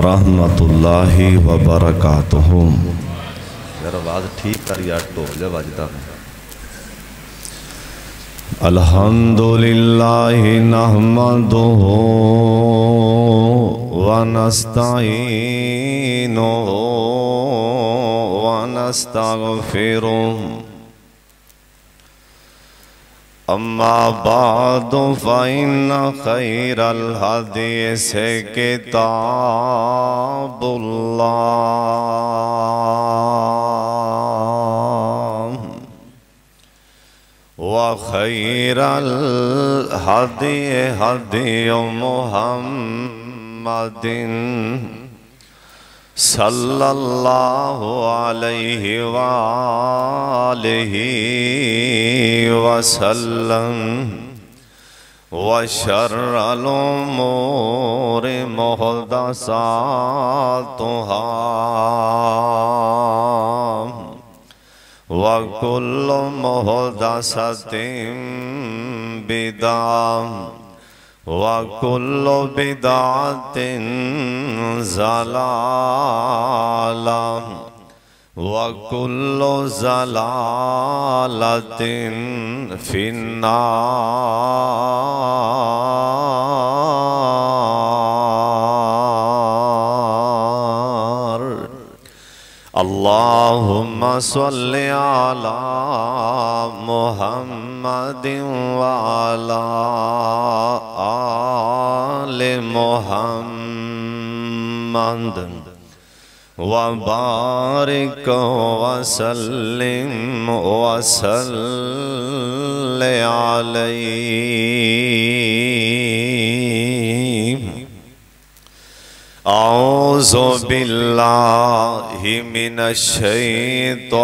رحمت اللہ وبرکاتہ۔ یار آواز ٹھیک کر یار، ٹولے بجدا ہے۔ الحمدللہ نحمدہ ونستعینہ ونستغفرہ، اما بعد فإن خیر الحدیث کتاب اللہ، وخیر الحدی حدی محمد صلی اللہ علیہ وآلہ وسلم، وشر الامور محدثاتها، وکل محدثۃ بدعہ، وَكُلُّ بِدْعَةٍ ضَلَالَةٍ، وَكُلُّ ضَلَالَةٍ فِي النار۔ اللہم صل علی محمد وعلی آل محمد، وبارک وسلم وصل علیہ۔ اعوذ باللہ من الشیطان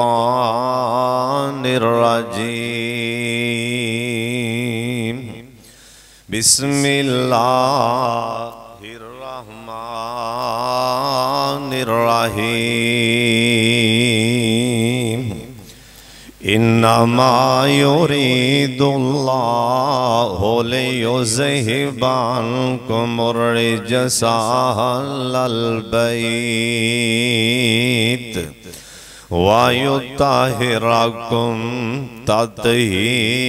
الرجیم، بسم اللہ الرحمن الرحیم۔ انما یرید اللہ لیذہب عنکم الرجس اہل البیت وَيُطَهِّرَكُمْ تَطْهِيرًا۔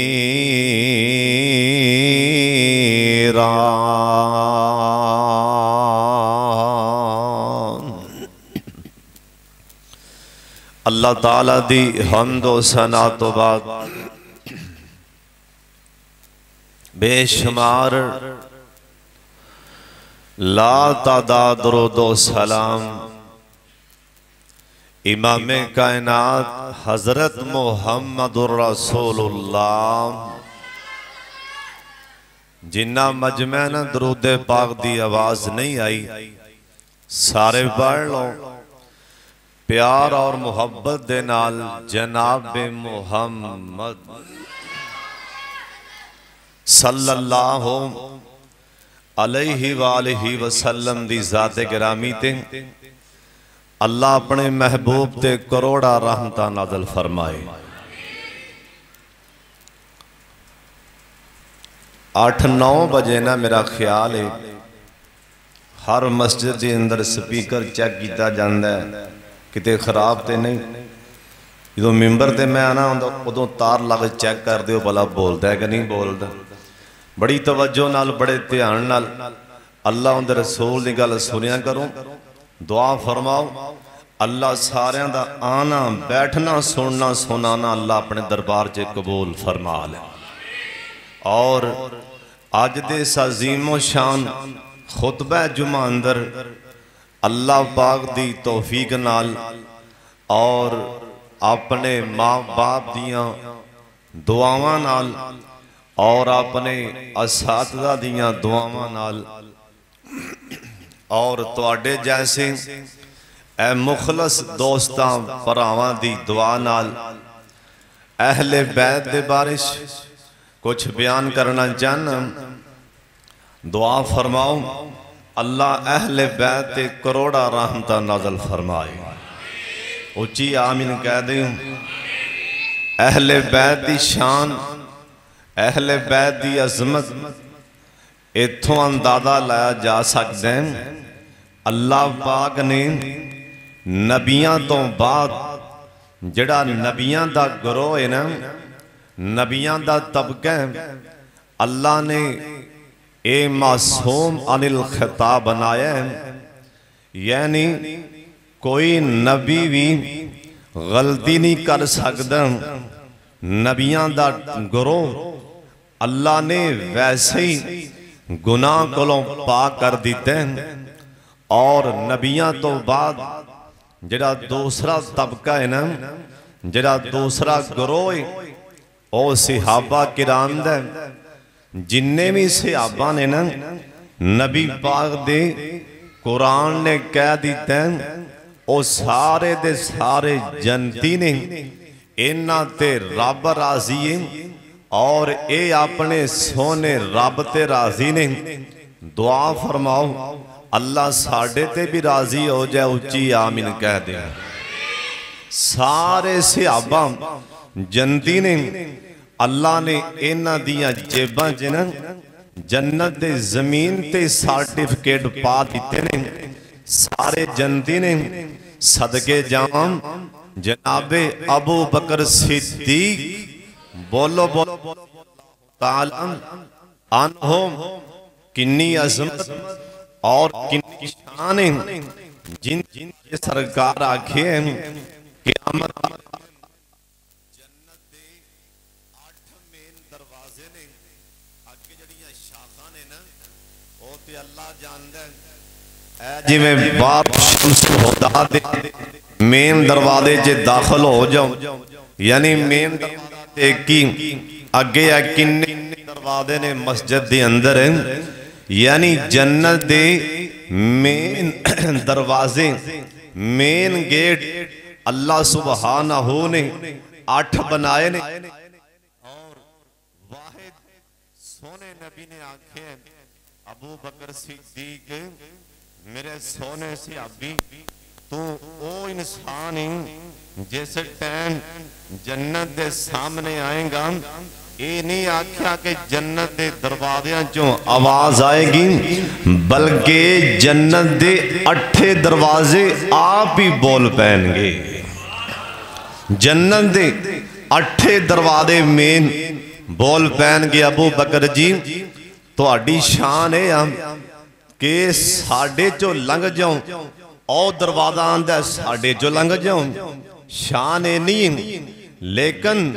اللہ تعالیٰ دی حمد و ثنا تو بعد بے شمار لا تعداد درود و سلام امام کائنات حضرت محمد الرسول اللہ، جنہ مجمع نہ درود پاک دی آواز نہیں آئی، سارے پڑھ لو پیار اور محبت دے نال جناب محمد صلی اللہ علیہ وآلہ وسلم دی ذات گرامی تے اللہ اپنے محبوب تے کروڑا رحمتہ نازل فرمائے۔ 8-9 بجے نا میرا خیال ہے ہر مسجد دے اندر سپیکر چیک کیتا جاندہ ہے کتے خراب تے نہیں، جدو ممبر تے میں آنا ادو تار لگ چیک کر دیو بھلا بولتا ہے کہ نہیں بولتا۔ بڑی توجہ نال بڑے دھیان نال اللہ اندر رسول دی گل سنیا کروں، دعا فرماؤ اللہ ساریاں دا آنا بیٹھنا سننا سنانا اللہ اپنے دربار چے قبول فرما لے۔ اور آج دے اس عظیم و شان خطبہ جمعہ اندر اللہ پاک دی توفیق نال اور اپنے ماں باپ دیاں دعاواں نال اور اپنے اساتذہ دیاں دعاواں نال اور تواڈے جیسے اے مخلص دوستاں پراواں دی دعا نال اہل بیت دے بارش کچھ بیان کرنا چاہنا، دعا فرماؤ اللہ اہل بیت کروڑا رحمتہ نازل فرمائے۔ اچھی آمین کہہ دیں۔ اہل بیت دی شان، اہل بیت دی عظمت اتھوں اندازہ لایا جا سکتے ہیں اللہ پاک نے نبیاں تو بعد جڑا نبیاں دا گروہ ہے نا، نبیاں دا طبقہ ہے، اللہ نے اے معصوم عن الخطا بنایا ہے، یعنی کوئی نبی بھی غلطی نہیں کر سکتا۔ نبیاں دا گروہ اللہ نے ویسے ہی گناہ کو پاک کر دیتے ہیں۔ اور نبیاں تو بعد جڑا دوسرا طبقہ ہے نا، جڑا دوسرا گروہ ہے، او صحابہ کرام دے، جننے بھی صحابہ نے نا نبی پاک دے قرآن نے کہہ دیتے ہیں، او سارے دے سارے جنتی نے، انہاں تے رب راضی ہیں اور اے اپنے سونے رب تے راضی نے۔ دعا فرماؤ اللہ ساڑھے تے بھی راضی ہو جائے، اچھی آمین کہہ دے۔ سارے صحابہ جنتی نے، اللہ نے انہاں دیاں جیباں جنہاں جنت دے زمین تے سارٹیفکیٹ پا دیتے نے۔ سارے جنتی نے صدقے جام جناب ابو بکر صدیق بولو بولو تعالیٰ عنہم، کنی عظمت اور کنی شان ہیں، جن یہ سرکار آکھے ہیں قیامت جنت دے 8 مین دروازے نے، آگے جڑیاں شاخاں نے نا، وہ تے اللہ جاندہ ہے۔ اے جی میں باب شمس خدا دے مین دروازے جے داخل ہو جاؤ، یعنی مین دروازے کی اگے یا کنے دروازے نے مسجد دے اندر ہیں، یعنی جنت دے مین دروازے مین گیٹ اللہ سبحانہ نے 8 بنائے نے، اور واحد سونے نبی نے آنکھیں ابو بکر صدیق میرے سونے سے ابھی تو او انسان ہی جیسے ٹائم جنت دے سامنے آئیں گا، یہ نہیں آکھیا کہ جنت دے دروازیاں جو آواز آئے گی، بلکہ جنت دے 8 دروازے آپ ہی بول پہن گے۔ جنت دے 8 دروازے مین بول پہن گے۔ ابو بکر جی تو اڈی شان ہے کہ ساڑھے جو لنگ جاؤں او دروازہ آندہ ساڑھے جو لنگ جاؤں، شان نہیں، لیکن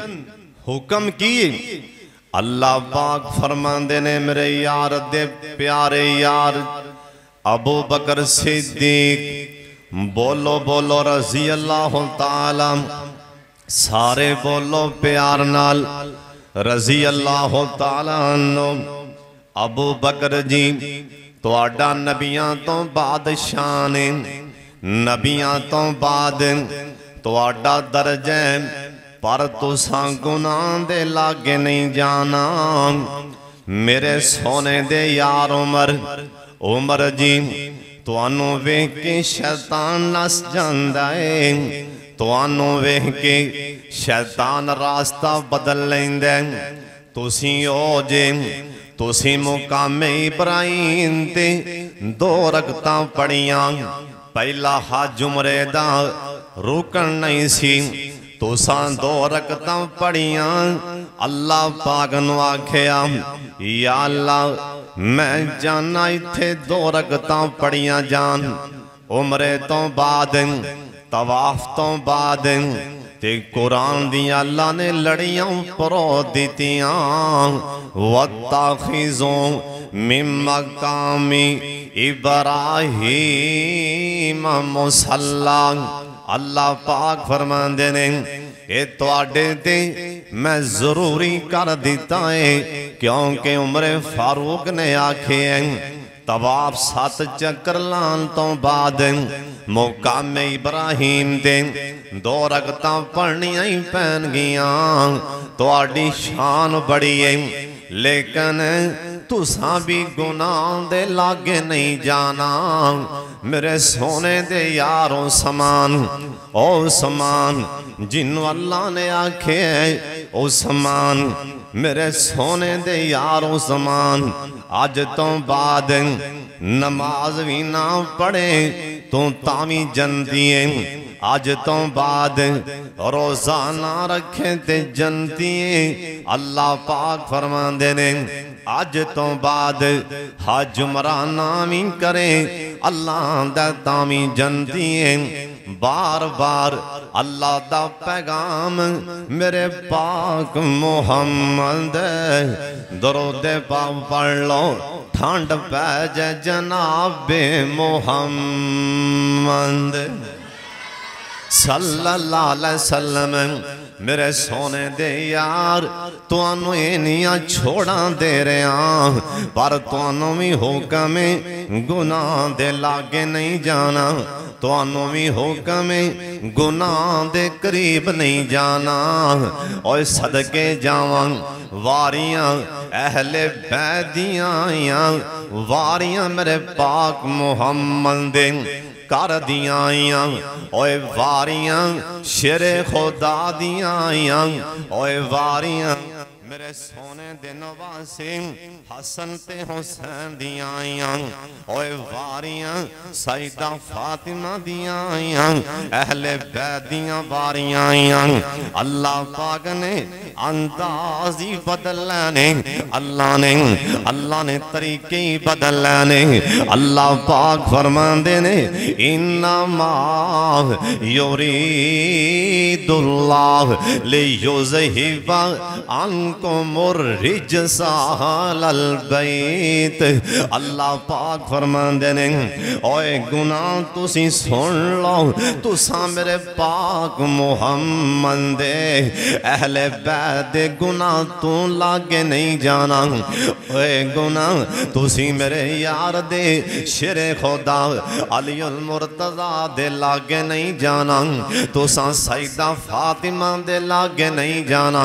حکم کی اللہ پاک فرماندے نے میرے یار دے پیارے یار ابو بکر صدیق بولو بولو رضی اللہ تعالی، سارے بولو پیار نال رضی اللہ تعالی عنہ۔ ابو بکر جی تو آڈا نبیاں تو بعد شان، نبیاں تو بعد تو آڈا درجہ، پر تو ساں گناہ دے لاگے نہیں جانا۔ میرے سونے دے یار عمر جی تو انو وے کے شیطان نس جاندائے، تو انو وے کے شیطان راستہ بدل لیندے، تو سی او جے تو سی مقام ابراہیم تے 2 رکعتاں پڑھیاں، پہلا حج عمرے دا رکن نہیں سی، تو سان 2 رکعتاں پڑھیاں۔ اللہ پاک نو آکھیا یا اللہ میں جانا ایتھے 2 رکعتاں پڑھیاں جان، عمرے تو بعد طواف تو بعد تے قرآن دیا اللہ نے لڑیاں پرو دیتیاں، وَاتَّخِذُوا مِن مَّقَامِ ابراہیم مُصَلًّى۔ اللہ پاک فرماندے نے اے تو آڈے تے میں ضروری کر دیتا ہے، کیونکہ عمر فاروق نے آکھے ہیں طواف 7 چکر لان تو بعد مقام ابراہیم دے 2 رکعتاں پڑھنیاں ہی پہن گیاں۔ تو آڈی شان بڑی ہے، لیکن تو ساں بھی گناہ دے لاگے نہیں جانا۔ میرے سونے دے یاروں سمان او سمان جنو اللہ نے آکھے او سمان، میرے سونے دے یاروں سمان آج تو بعد نماز بھی نہ پڑھے تو تامی جنتی ہے آج تو بعد روزانہ رکھے تے جنتی ہے اللہ پاک فرمان دینے آج تو بعد حج عمرہ بھی کرے اللہ دا تامی جنتی ہے بار بار اللہ دا پیغام میرے پاک محمد درود پاک پڑھ لو ٹھنڈ پہ جے جناب محمد صلی اللہ علیہ وسلم میرے سونے دے یار تو انو اینیاں چھوڑا دے رہے آن پر تو انو بھی حکم گناہ دے لاگے نہیں جانا تو انو بھی حکم گناہ دے قریب نہیں جانا اور صدقے جاوان واریاں اہل بیدیاں واریاں میرے پاک محمد دے کر دیاں آئیاں اوے واریاں شیر خدا دیاں آئیاں اوے واریاں میرے سونے دے نواسے حسن تے حسین دیاں آئیاں اوے واریاں سیدہ فاطمہ دیاں آئیاں اہل بیت دیاں واریاں آئیاں اللہ پاک نے اندازی بدل لینے اللہ نے طریقے بدل لینے اللہ پاک فرمان دینے انما یرید اللہ لیذہب عنکم الرجس اہل البیت اللہ پاک فرمان دینے اوے گناہ تسی سن لو تسا میرے پاک محمد دے اہل بیت دے گناہ تو لاگے نہیں جانا اے گناہ تسی میرے یار دے شیر خدا علی المرتضی دے لاگے نہیں جانا تسا سیدہ فاطمہ دے لاگے نہیں جانا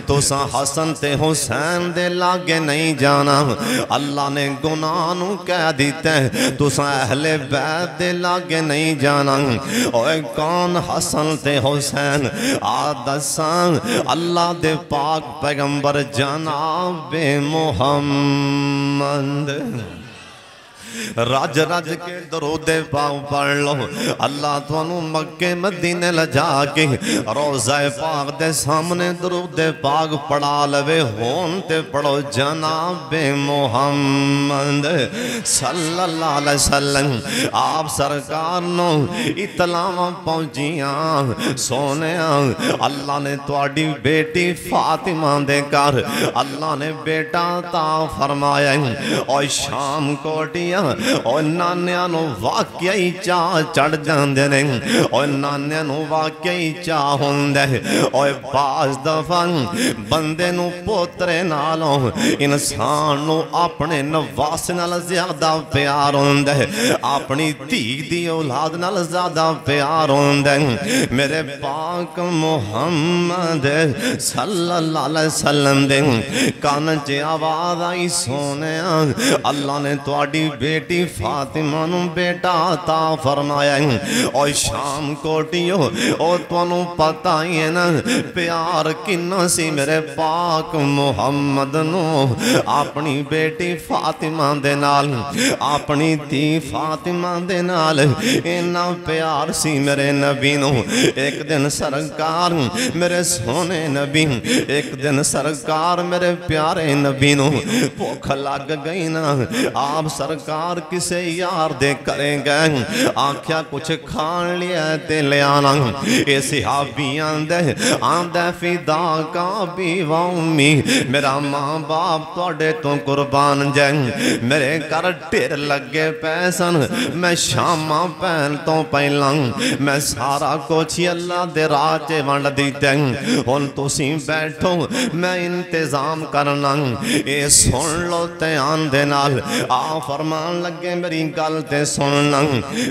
تسا حسن تے حسین دے لاگے نہیں جانا اللہ نے گناہ نو کہہ دیتے تسا اہل بیت دے لاگے نہیں جانا اے کون حسن تے حسین آدسان اللہ دے پاک پیغمبر جناب محمد راج راج کے درود پاک پڑھ لو اللہ توانو مکہ مدینے لجا کے روزہ پاک دے سامنے درود پاک پڑھا لوے ہون تے پڑھو جناب محمد صلی اللہ علیہ وسلم آپ سرکار نو اطلاع پہنچیاں سونیاں اللہ نے تواڈی بیٹی فاطمہ دے کر اللہ نے بیٹا تا فرمایا اور شام کوٹیاں اور نانیاں نو واقعی چاہ چڑھ جاندے نے اور نانیاں نو واقعی چاہ ہوندے اور بعض دفعہ بندے نو پوترے نالوں انسان نو اپنے نواس نال زیادہ پیار ہوندے اپنی دھی دی اولاد نال زیادہ پیار ہوندے میرے پاک محمد صلی اللہ علیہ وسلم دے کان چ آواز آئی سونیاں اللہ نے تواڈی بیٹی فاطمہ نو بیٹا عطا فرمایا اور شام کوٹیو اور تانوں پتہ ہی ہے نا پیار کنا سی میرے پاک محمد نو اپنی بیٹی فاطمہ دے نال اپنی دھی فاطمہ دے نال اینا پیار سی میرے نبی نو ایک دن سرکار میرے سونے نبی ایک دن سرکار میرے پیارے نبی نو بھوک لگ گئی نا آپ سرکار کسے یار دے کریں گے آنکھیا کچھ کھان لیا تے لے آنا اے صحابی آندے فدا کا بیوہ امی میرا ماں باپ توڑے تو قربان جائیں میرے کر ٹیر لگے پیسن میں شامہ پہن تو پہلاں میں سارا کچھ اللہ دے راجے وانڈ دیتے ان تو سی بیٹھو میں انتظام کرنا اے سن لو تے آندے نال آ فرمان لگے میری گالتے سننا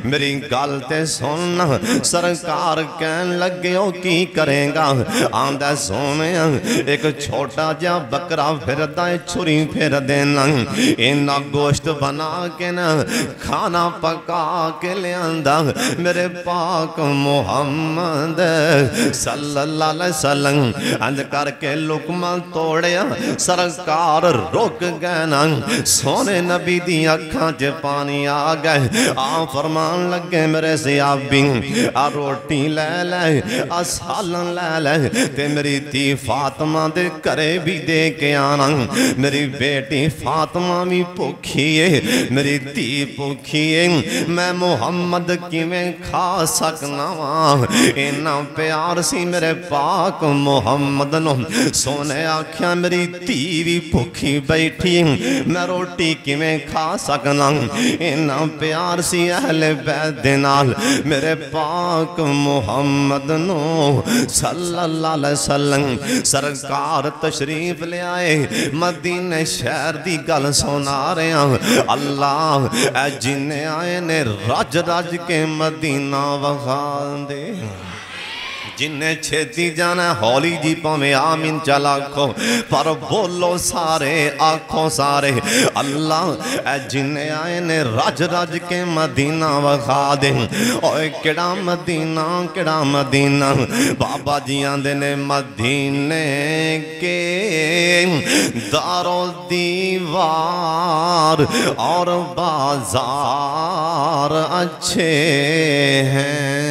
میری گالتے سننا سرکار کہن لگے ہو کی کریں گا آندہ سونے ایک چھوٹا جا بکرا پھر دائے چھری پھر دینا اینا گوشت بنا کے نا کھانا پکا کے لے آندہ میرے پاک محمد صلی اللہ علیہ وسلم اند کر کے لکمہ توڑیا سرکار روک گئے نا سونے نبی دی اکھاں اکھاں چے پانی آ گئے آپ فرمان لگے میرے زیابی آ روٹی لے لے آ سالن لے لے تے میری تھی فاطمہ دے کرے بھی دے کے آنا میری بیٹی فاطمہ بھی پوکھیے میری تھی پوکھیے میں محمد کی میں کھا سکنا اینا پیار سی میرے پاک محمد نو سونے آکھیاں میری تھی بھی پوکھی بیٹھی میں روٹی کی میں کھا سکنا اینا پیار سی اہل بیت دینال میرے پاک محمد نو صلی اللہ علیہ وسلم سرکار تشریف لے آئے مدینہ شہر دی گل سونا رہے ہیں اللہ اے جنہیں آئے نے رج رج کے مدینہ وغان دے جنہیں چھتی جانا ہولی جی پاویں آمین چلا کھو پر بولو سارے آنکھوں سارے اللہ اے جنہیں آئے نے رج رج کے مدینہ وغا دے اوے کڑا مدینہ بابا جی آندے نے مدینے کے دار و دیوار اور بازار اچھے ہیں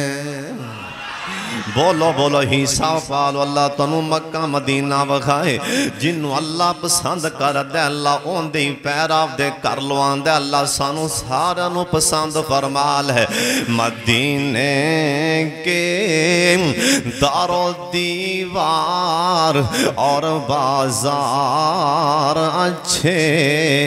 بولو بولو حساب پالو اللہ تنو مکہ مدینہ وکھائے جنو اللہ پسند کر دے اللہ اون دے پیراو دے کر لوان دے اللہ سانو سارا نو پسند فرمال ہے مدینے کے دار و دیوار اور بازار اچھے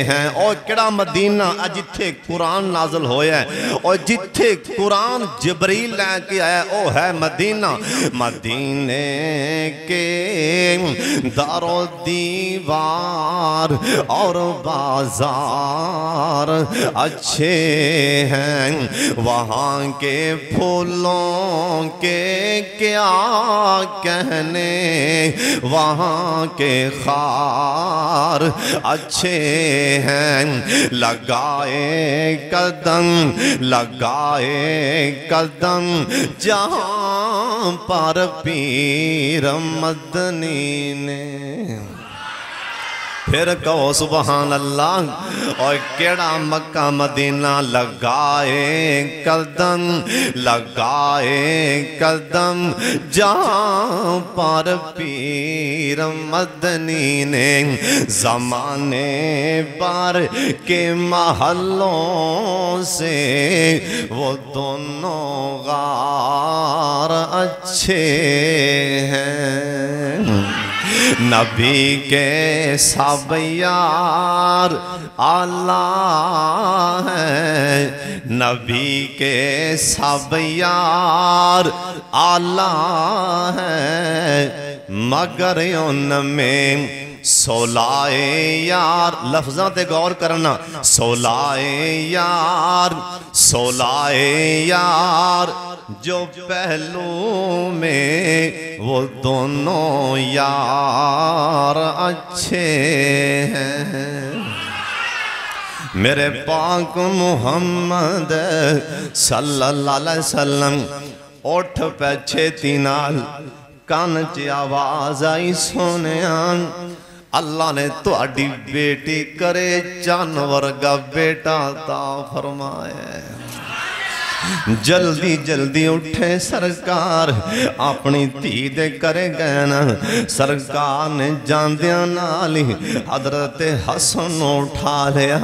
ہیں اور کڑا مدینہ جتھے قرآن نازل ہویا ہے اور جتھے قرآن جبریل لے کے آیا او ہے مدینہ مدینے کے دار و دیوار اور بازار اچھے ہیں وہاں کے پھولوں کے کیا کہنے وہاں کے خار اچھے ہیں لگائے قدم جہاں پر پیر مدنی نے پھر کہو سبحان اللہ اور کیڑا مکہ مدینہ لگائے قدم جہاں پر پیر مدنی نے زمانے پر کے محلوں سے وہ دونوں غار اچھے ہیں نبی کے سب یار آلہ ہے نبی کے سب یار آلہ ہے مگر ان میں سولائے یار لفظاں تے غور کرنا سولائے یار جو پہلو میں وہ دونوں یار اچھے ہیں میرے پاک محمد صلی اللہ علیہ وسلم اٹھ پہ چھتی نال کان چی آواز آئی سونیان اللہ نے تو اڈی بیٹی کرے جانور کا بیٹا عطا فرمائے جلدی جلدی اٹھے سرکار اپنی تھی دے کرے گئے نا سرکار نے جاندیاں نالی حضرت حسن اٹھا لیا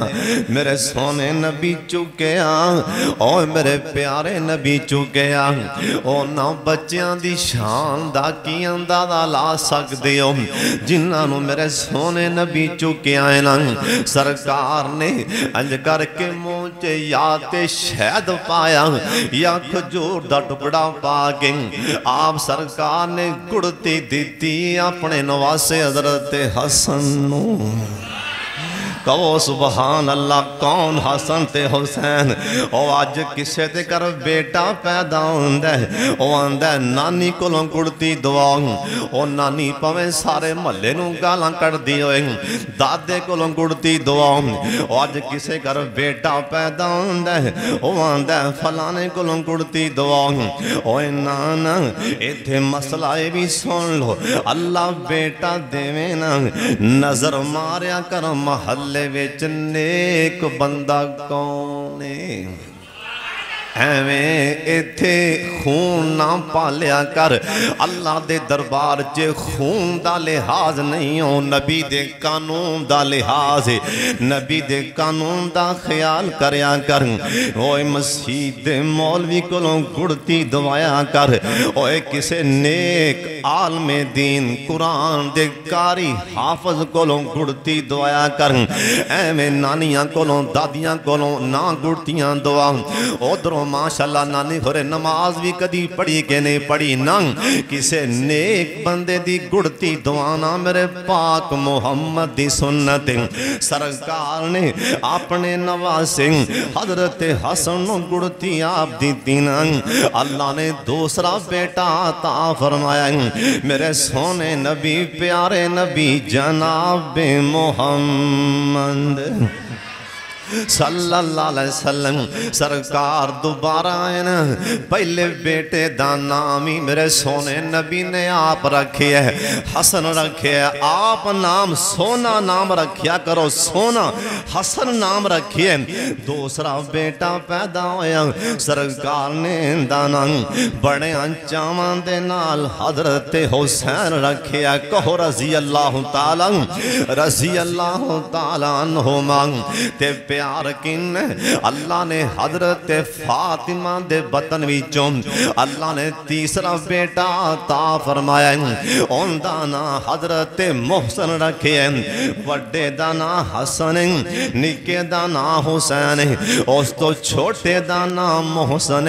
میرے سونے نبی چکیا اور میرے پیارے نبی چکیا اور نہ بچیاں دی شان دا کی اندازہ لا سکتے ہو جنہاں میرے سونے نبی چکیا ہے نا سرکار نے انج کر کے مجھے یاد شہد پایا یا کھجور دا ٹکڑا پاگیں آپ سرکار نے گڑتی دیتی اپنے نواسے حضرت حسن کہو سبحان اللہ کون حسن تے حسین او آج کسے تے کر بیٹا پیدا ہوندہ ہے او آندہ ہے نانی کولوں گڑتی دعا او نانی پویں سارے ملے نوں گالاں کر دی ہوئے دادے کولوں گڑتی دعا او آج کسے کر بیٹا پیدا ہوندہ ہے او آندہ ہے فلانے کولوں گڑتی دعا او نانا ایتھے مسئلہ بھی سن لو اللہ بیٹا دے میں نا نظر ماریا کر محلے محلے وچ نیک بندہ کون ہے ایویں ایتھے خون نہ پالیا کر اللہ دے دربار چے خون دا لحاظ نہیں ہو نبی دے قانون دا لحاظ ہے نبی دے قانون دا خیال کریا کر اوے مسجد دے مولوی کولوں گڑتی دوایا کر اوے کسے نیک عالم دین قرآن دے قاری حافظ کولوں گڑتی دوایا کر ایویں نانیاں کولوں دادیاں کولوں نہ گڑتیاں دعا ادھروں ماشاءاللہ نانی گھرے نماز بھی کدی پڑھی کہ نہیں پڑھی نہ کسے نیک بندے دی گڑتی دعانا میرے پاک محمد دی سنت سرکار نے اپنے نواسے حضرت حسن گڑتی آپ دی دینا اللہ نے دوسرا بیٹا عطا فرمایا میرے سونے نبی پیارے نبی جناب محمد صلی اللہ علیہ وسلم سرکار دوبارہ آئے نا پہلے بیٹے دا نامی میرے سونے نبی نے آپ رکھے ہے حسن رکھے ہے آپ نام سونا نام رکھیا کرو سونا حسن نام رکھے ہے دوسرا بیٹا پیدا ہویا سرکار نے دانا بڑے انچامان دے نال حضرت حسین رکھے ہے کہو رضی اللہ تعالیٰ عنہما تے پیار کن اللہ نے حضرت فاطمہ دے بطن وچوں اللہ نے تیسرا بیٹا عطا فرمایا ان دانا حضرت محسن رکھے وڈے دانا حسن نکے دانا حسین اس تو چھوٹے دانا محسن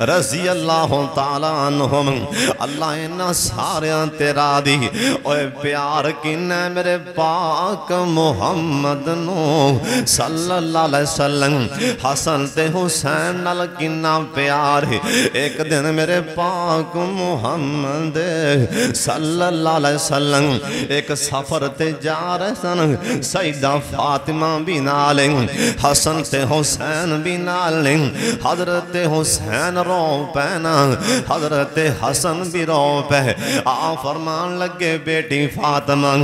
رضی اللہ تعالیٰ عنہم اللہ انہا ساریاں تیرا دی اوے پیار کن میرے پاک محمد نو صلی اللہ علیہ وسلم حسن تے حسین نال کنا پیار ہے ایک دن میرے پاک محمد صلی اللہ علیہ وسلم ایک سفر تے جا رہے سن سیدہ فاطمہ بھی نال حسن تے حسین بھی نال حضرت حسین رو پینا حضرت حسن بھی رو پہ فرمان لگے بیٹی فاطمہ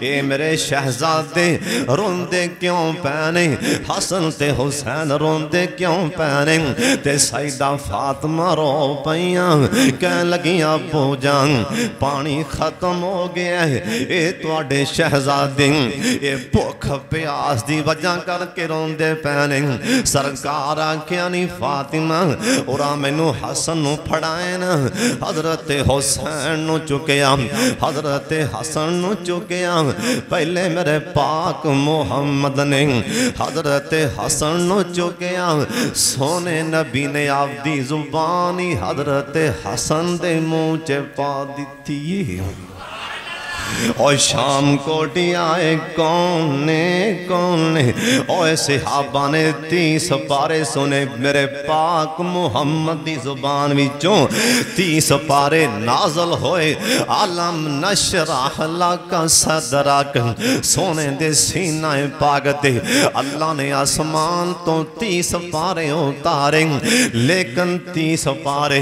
اے میرے شہزادے روندے کیوں پہنے حسن تے حسین روندے کیوں پہنے تے سیدہ فاطمہ رو پیاں کہنے لگیاں ابو جان پانی ختم ہو گیا ہے اے تواڈے شہزادے اے بھوک پیاس دی وجہ کر کے روندے پہنے سرکار آکھیا نہیں فاطمہ اورا مینوں حسن نو پھڑائے نا حضرت حسین نو چکیا حضرت حسن نو چکیا پہلے میرے پاک محمد نے حضرت حسن نو چکیا سونے نبی نے آپ دی زبانی حضرت حسن دے منہ چے پا دیتی اور شام کوٹی آئے کون نے اور صحابہ نے 30 پارے سنے میرے پاک محمد دی زبان وچوں 30 پارے نازل ہوئے علم نشرح لک صدرک سونے دے سینہ پاک دے اللہ نے آسمان تو 30 پارے اتارے لیکن 30 پارے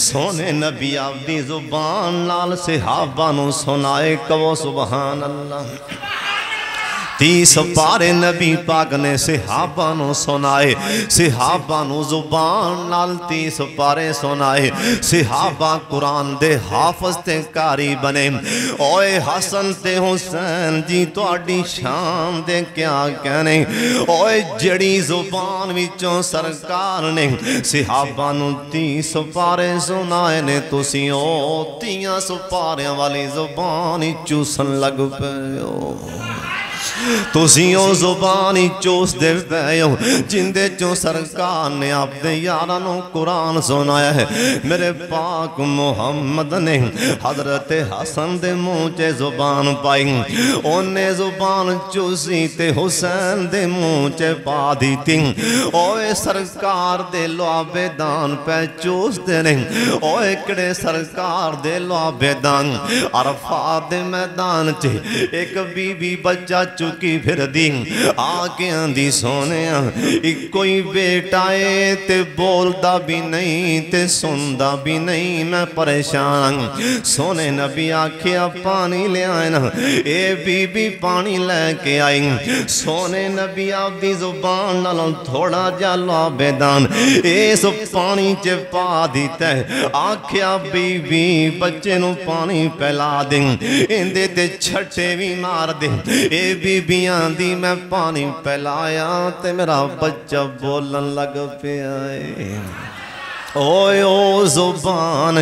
سونے نبی آپ دی زبان نال صحابہ نو سنائے کہو سبحان اللہ 30 پارے نبی پاک نے صحابہ نو سنائے صحابہ نو زبان نال 30 پارے سنائے صحابہ قرآن دے حافظ تے کاری بنے اوے حسن تے حسین جی تواڈی شان دے کیا کہنے اوے جڑی زبان وچوں سرکار نے صحابہ نو 30 پارے سنائے نے تسی او 30 پاریاں والی زبانی چوسن لگ پے ہو تُسیوں زبانی چوس دے پیوں جندے چوں سرکار نے آپ دے یارانوں قرآن سنایا ہے میرے پاک محمد نے حضرت حسن دے منچے زبان پائی انہیں زبان چوسی تے حسین دے منچے پا دیتی اوے سرکار دے لعبے دان پہ چوس دے نے اوے کڑے سرکار دے لعبے دان عرفات دے میدان چے ایک بی بی بچہ چکی پھر دی آکے آندھی سونے ایک کوئی بیٹا ہے تے بولدا بھی نہیں تے سندا بھی نہیں میں پریشان سونے نبی آکھیا پانی لے آئے نا اے بی بی پانی لے کے آئی سونے نبی آپ دی زبان نالوں تھوڑا جا لعبیدان اس پانی چے پا دیتا ہے آکھیا بی بی بچے نو پانی پہلا دیں اندے تے چھٹے بھی مار دیں اے بی بی آندھی میں پانی پہلایا تے میرا بچہ بولن لگ پہ آئے اوے او زبان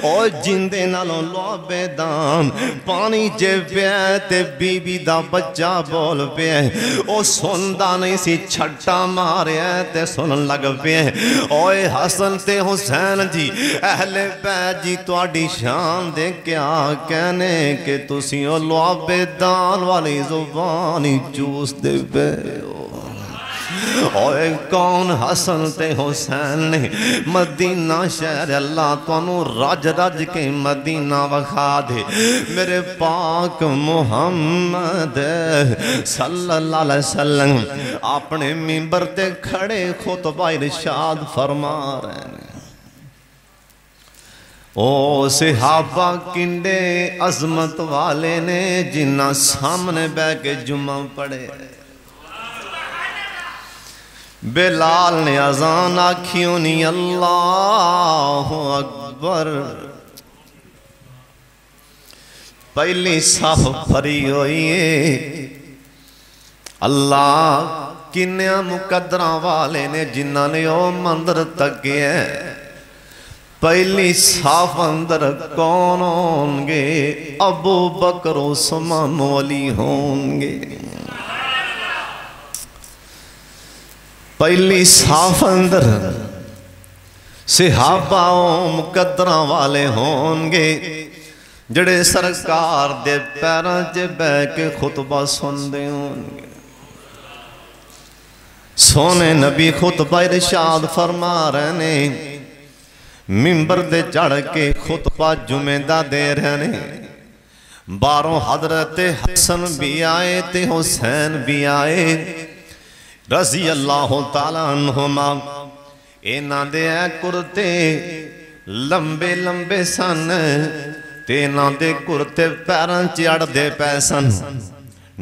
او جندے نالوں لعبیدان پانی جے پہ تے بی بی دا بچہ بول پہ او سندا نہیں سی چھٹا مارے تے سنن لگ پہ اوے حسن تے حسین جی اہل بیت جی تواڈی شان دے کیا کہنے کہ تسی او لعبیدان والی زبانی چوس دے پہ اوے کون حسن تے حسین نے مدینہ شہر اللہ تونوں رج رج کے مدینہ وکھا دے میرے پاک محمد صلی اللہ علیہ وسلم اپنے منبر تے کھڑے خطبہ ارشاد فرما رہے ہیں او صحابہ کنڈے عظمت والے نے جنہ سامنے بے کے جمعہ پڑے بلال نے اذان آکھیوں نی اللہ اکبر پہلی صف پھری ہوئی ہے اللہ کنیا مقدرہ والے نے جنہ نے او مندر تک گئے پہلی صف اندر کون ہونگے ابو بکر عثمان علی ہونگے پہلی صاف اندر صحابہ مقدرہ والے ہونگے جڑے سرکار دے پیران جے بے کے خطبہ سن دے ہونگے سونے نبی خطبہ ارشاد فرما رہنے منبر دے چڑھ کے خطبہ جمعہ دے رہنے باروں حضرت حسن بھی آئے تے حسین بھی آئے رضی اللہ تعالیٰ عنہما اینا دے اے کرتے لمبے لمبے سن تینا دے کرتے پیران چیڑ دے پیسن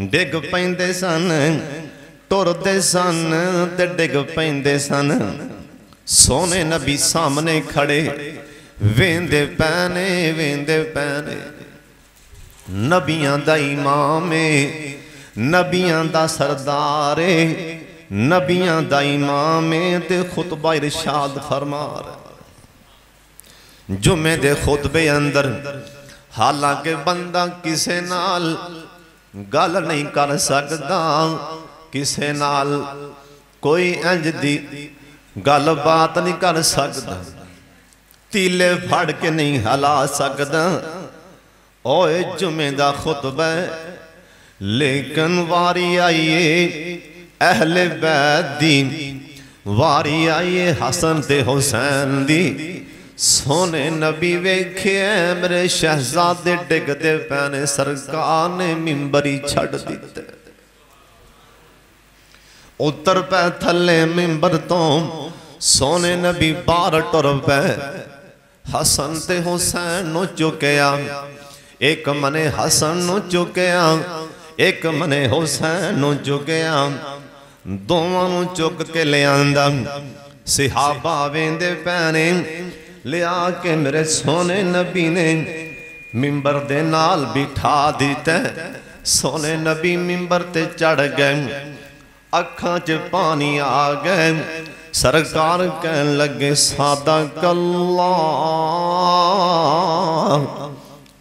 ڈگ پہندے سن ٹور دے سن تے ڈگ پہندے سن سونے نبی سامنے کھڑے ویندے پہنے نبیاں دا امامے نبیاں دا سردارے نبیاں دا امامے تے خطبہ ارشاد فرما رہے جمعے دے خطبے اندر حالانکہ بندہ کسے نال گل نہیں کر سکتا کسے نال کوئی انج دی گل بات نہیں کر سکتا تیلے پھڑ کے نہیں ہلا سکتا اوے جمعے دا خطبہ لیکن واری آئیے اہل بیت دی واری آئیے حسن تے حسین دی سونے نبی ویکھے میرے شہزادے ڈگ دے پینے سرکار نے منبری چھڑ دیتے اتر پہ تھلے منبر تو سونے نبی بار ٹر پہ حسن تے حسین نو چکیا ایک منے حسن نو چکیا ایک منے حسین نو چکیا دوواں نو چک کے لے آندہ صحابہ ویندے پینے لے آکے میرے سونے نبی نے منبر دے نال بٹھا دیتے سونے نبی منبر تے چڑھ گئے اکھاں چے پانی آگئے سرکار کہن لگے صادق اللہ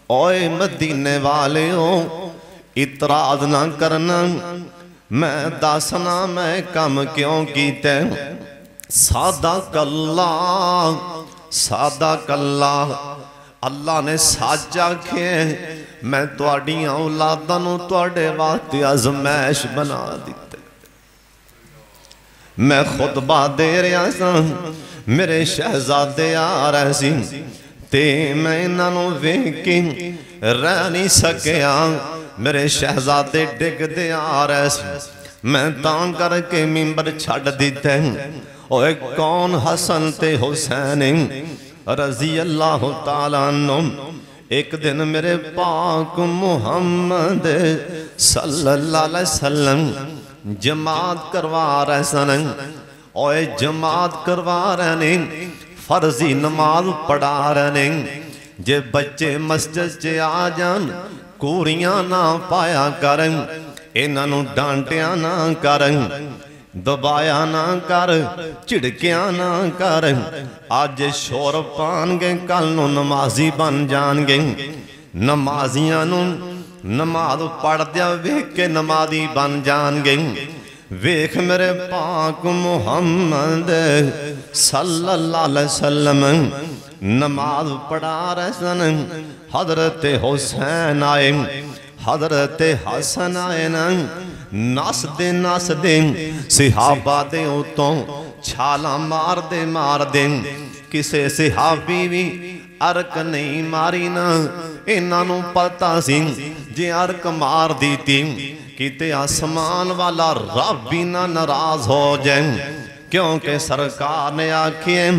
اوے مدینے والے ہو اطراض نہ کرنا میں داسنا میں کم کیوں کیتے صادق اللہ اللہ نے ساجا کھے میں تواڈیاں اولاداں تواڈے واسطے آزمائش بنا دیتے میں خطبہ دے رہا سا میرے شہزادے آ رہے سی تے میں انہوں ویکھیں رہ نہیں سکیا میرے شہزادے ڈگ دے آ رہے سی میں تاں کر کے ممبر چھڑ دیتے اوے کون حسن تے حسین رضی اللہ تعالیٰ عنہ ایک دن میرے پاک محمد صلی اللہ علیہ وسلم جماعت کروا رہے سن اوے جماعت کروا رہے فرضی نماز پڑھا رہے جے بچے مسجد چے آ جان کوریاں نہ پایا کرن انہاں ڈانٹیاں نہ کرن دبایا نہ کر چڑکیاں نہ کر آج شور پان گے کل نو نمازی بن جان گے نمازیاں نو نماز پڑھ دیا ویکھ کے نمازی بن جان گے ویکھ میرے پاک محمد صلی اللہ علیہ وسلم نماز پڑھا رہے سن حضرت حسین آئے حضرت حسن آئے ناس دے صحابہ دے اتوں چھالا مار دے کسے صحابی بھی عرق نہیں ماری نا انہوں پتا سی جی عرق مار دیتی کیتے آسمان والا رب بھی نہ ناراض ہو جائیں کیونکہ سرکار نے آکھیں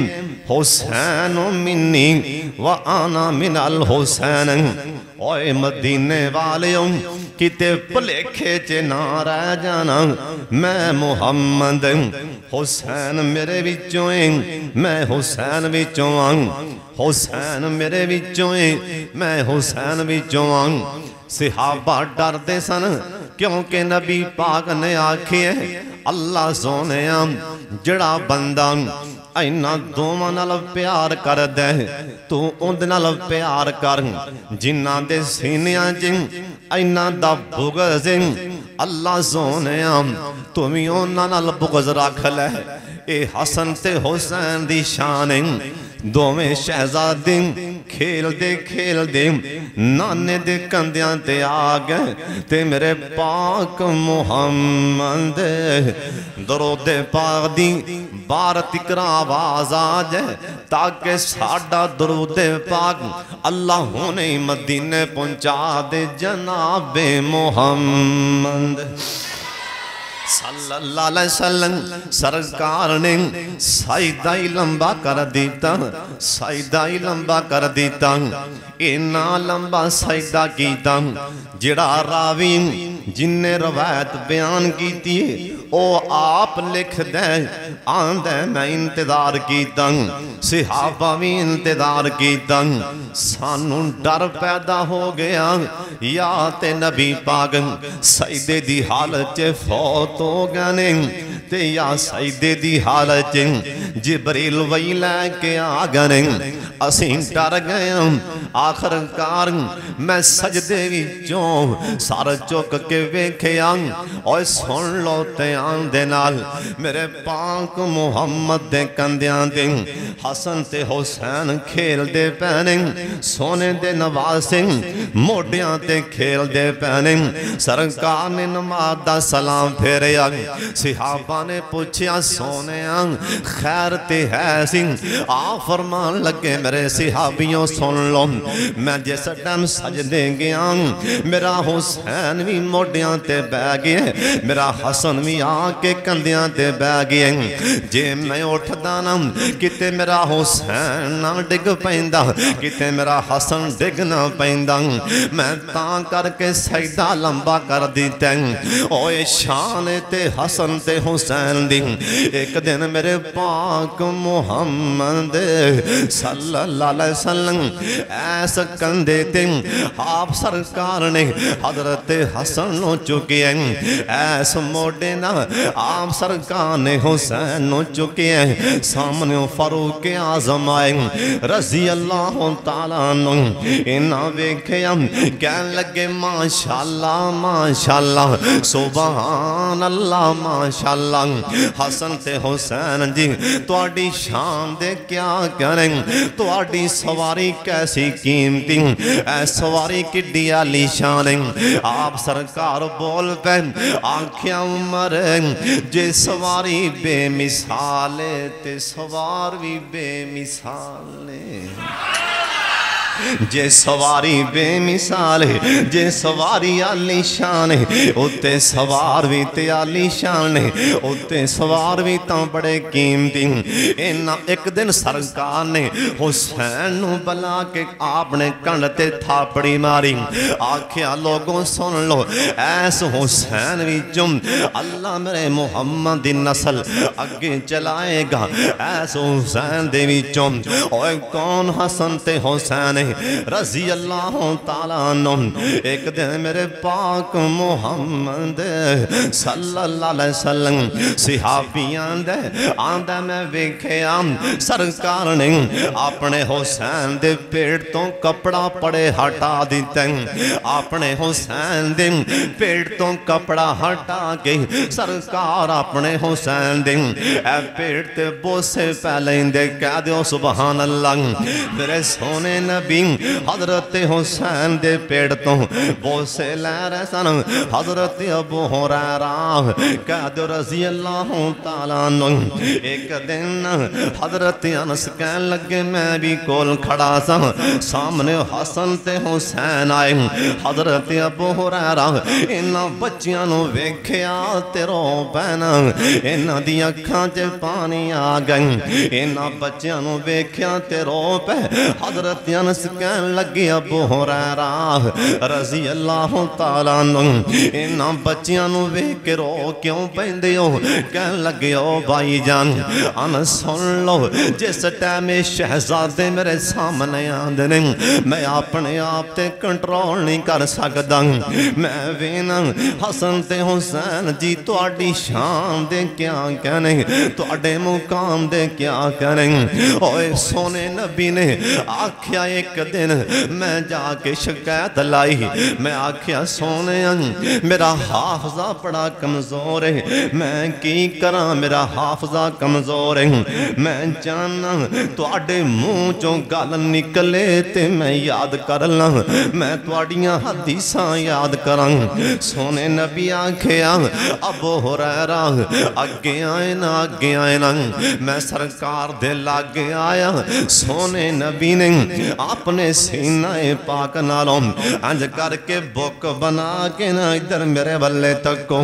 حسین منی وآنا من الحسین اوے مدینے والیوں کتے پلیکھے چے نہ رہ جانا میں محمد حسین میرے وچوں میں حسین وچوں حسین میرے وچوں میں حسین وچوں صحابہ ڈر دے سن کیونکہ نبی پاک نے آکھے اللہ سونے جڑا بندہ اینا دوما نال پیار کر دے تو اند نال پیار کر جنہ دے سینیاں جن اینا دا بغض اللہ سونے تمہیں اونا نال بغض رکھ لے اے حسن تے حسین دی شان دو میں شہزادی کھیل دے نانے دے کندیاں تے آگئے تے میرے پاک محمد درود پاک دی بار تکرا آواز آجے تاکہ ساڑھا درود پاک اللہ ہونے مدینے پہنچا دے جناب محمد صلی اللہ علیہ وسلم سرکار نے سائدہ ہی لمبا کر دیتا سائدہ ہی لمبا کر دیتا اینا لمبا سائدہ کیتا جڑا راوی جن نے روایت بیان کی تھی او آپ لکھ دے آندے میں انتظار کیتا صحابہ بھی انتظار کیتا سانوں ڈر پیدا ہو گیا یا تے نبی پاک سائدے دی حالت چے فوت ہو گنے تے یا سائدے دی حالت چے جبریل وہی لے کے آگنے اسیں ڈر گیا آخر کار میں سجدے وچوں سار چوک کے ویکھے آن اور سن لو تے آن دے نال میرے پاک محمد دے کندیاں دے حسن تے حسین کھیل دے پہنے سونے دے نوازے موڑیاں تے کھیل دے پہنے سرکار نے نماز دا سلام پھیرے آن صحابہ نے پوچھیا سونے آن خیر تے ہے سن آ فرمان لگے میرے صحابیوں سن لو میں جیسا ٹائم سجدے گیا میرا حسین بھی موڑیاں تے بہ گئے میرا حسن بھی آکے کندیاں تے بہ گئے جے میں اٹھ دانا کتے میرا حسین نہ ڈگ پہندہ کتے میرا حسن ڈگ نہ پہندہ میں تاں کر کے سجدہ لمبا کر دیتے اوے شان تے حسن تے حسین دی ایک دن میرے پاک محمد صلی اللہ علیہ وسلم ایسا کندے تے آپ سرکار نے حضرت حسن ہو چکے ہیں ایسا موڑے نا آپ سرکار نے حسین ہو چکے ہیں سامنے فاروق اعظم آئے رضی اللہ تعالیٰ عنہ انہاں ویکھے ہم کہنے لگے ماشاءاللہ ماشاءاللہ سبحان اللہ ماشاءاللہ حسن تے حسین جی تو آڈی شان دے کیا کریں تو آڈی سواری کیسی قیمتی اے سواری کی ڈیالی شانیں آپ سرکار بول پہ آنکھیاں مریں جے سواری بے مثالے تے سوار بھی بے مثالے جے سواری بے مثال ہے، جے سواری عالی شان ہے، اتے سوار بھی تے عالی شان ہے، اتے سوار بھی تاں بڑے قیمتی۔ ایک دن سرکار نے حسین نو بلا کے آپ نے کنڈتے تھاپڑی ماری، آکھیا لوگوں سن لو، ایس حسین بھی جم اللہ میرے محمد دی نسل اگے چلائے گا، ایس حسین دے بھی جم۔ اوہ کون حسن تے حسین رضی اللہ تعالیٰ عنہ۔ ایک دن میرے پاک محمد صلی اللہ علیہ وسلم صحابی آندے میں ویکھیا سرکار نے اپنے حسین دے پیٹ تو کپڑا پڑے ہٹا دیتے، اپنے حسین دے پیٹ تو کپڑا ہٹا کے سرکار اپنے حسین دے پیٹ تے بوسے پہلے دے کہہ دیو سبحان اللہ۔ میرے سونے نبی حضرت حسین دے پیڑ تو بوسے لے رہے سن، حضرت ابو ہریرہ کہہ دو رضی اللہ تعالیٰ عنہ۔ ایک دن حضرت انس کہنے لگے میں بھی کول کھڑا سا، سامنے حسن تے حسین آئے، حضرت ابو ہریرہ انہاں بچیاں نو ویکھیا تے رو پینا، انہاں دی اکھاں تے پانی آ گئی، انہاں بچیاں نو ویکھیا تے رو پے۔ حضرت انس کہنے لگے ابو ہریرہ رضی اللہ تعالیٰ عنہ انہاں بچیاں نو ویکھ کے رو کیوں پیندے ہو؟ کہنے لگے او بھائی جان انس سن لو، جس ٹائم شہزادے میرے سامنے آندے نے میں اپنے آپ تے کنٹرول نہیں کر سکدا، میں وینا حسن تے حسین جی تواڈی شان دے کیا کہنے، تواڈے مقام دے کیا کہنے۔ اوے سونے نبی نے آکھیا ایک دن میں جا کے شکایت لائی، میں آکھیا سونے میرا حافظہ بڑا کمزور ہے، میں کی کراں میرا حافظہ کمزور ہے، میں جانا تو آڈے منہ چوں گل نکلے تے میں یاد کر لاں، میں تواڈیاں حدیثاں یاد کراں۔ سونے نبی آکھیا ابو ہریرہ اگے آئے نا میں سرکار دے لاگے آیا، سونے نبی نے اپنے سینہ پاک نالوں انج کر کے بک بنا کے نا ادھر میرے بلے تک کو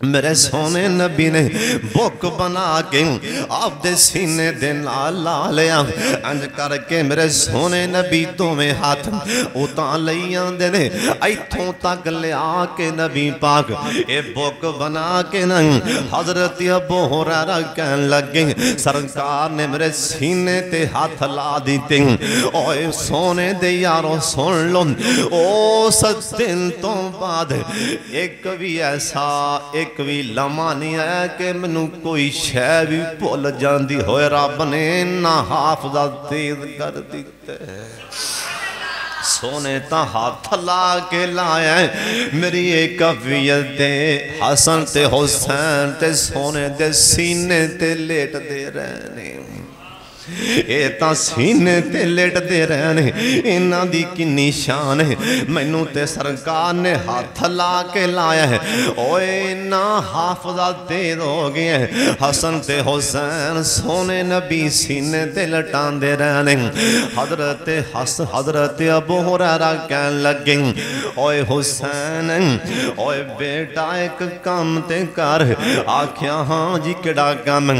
میرے سونے نبی نے بک بنا کے آپ دے سینے دے نال لا لیا، انج کر کے میرے سونے نبی تو میں ہاتھ اتاں لیاں دے نے ایتھوں تک لیا کے نبی پاک اے بک بنا کے نا حضرت ابو ہریرہ کہنے لگے سرکار نے میرے سینے تے ہاتھ لا دیتے، اوے سونے دے یارو سن لو، او ستن تو بعد ایک بھی ایسا ایک بھی لمحہ نہیں ہے کہ منو کوئی شے بھی بھول جاندی ہوئے، رب نے نہ حافظہ تیز کر دیتے سونے تا ہاتھ لا کے لائے میری ایک افیت دے حسن تے حسین تے سونے دے سینے تے لیٹ دے رہنے، اے تا سینے تے لیٹ دے رہنے، انہاں دی کنی شان ہے، مینوں تے سرکار نے ہاتھ لا کے لایا ہے، اوے انہاں حافظہ تیز ہو گئے ہیں، حسن تے حسین سونے نبی سینے تے لٹان دے رہنے۔ حضرت ابو ہریرہ کہنے لگے اوے حسین اوے بیٹا ایک کام تے کر، آکھیا ہاں جی کڑا کام،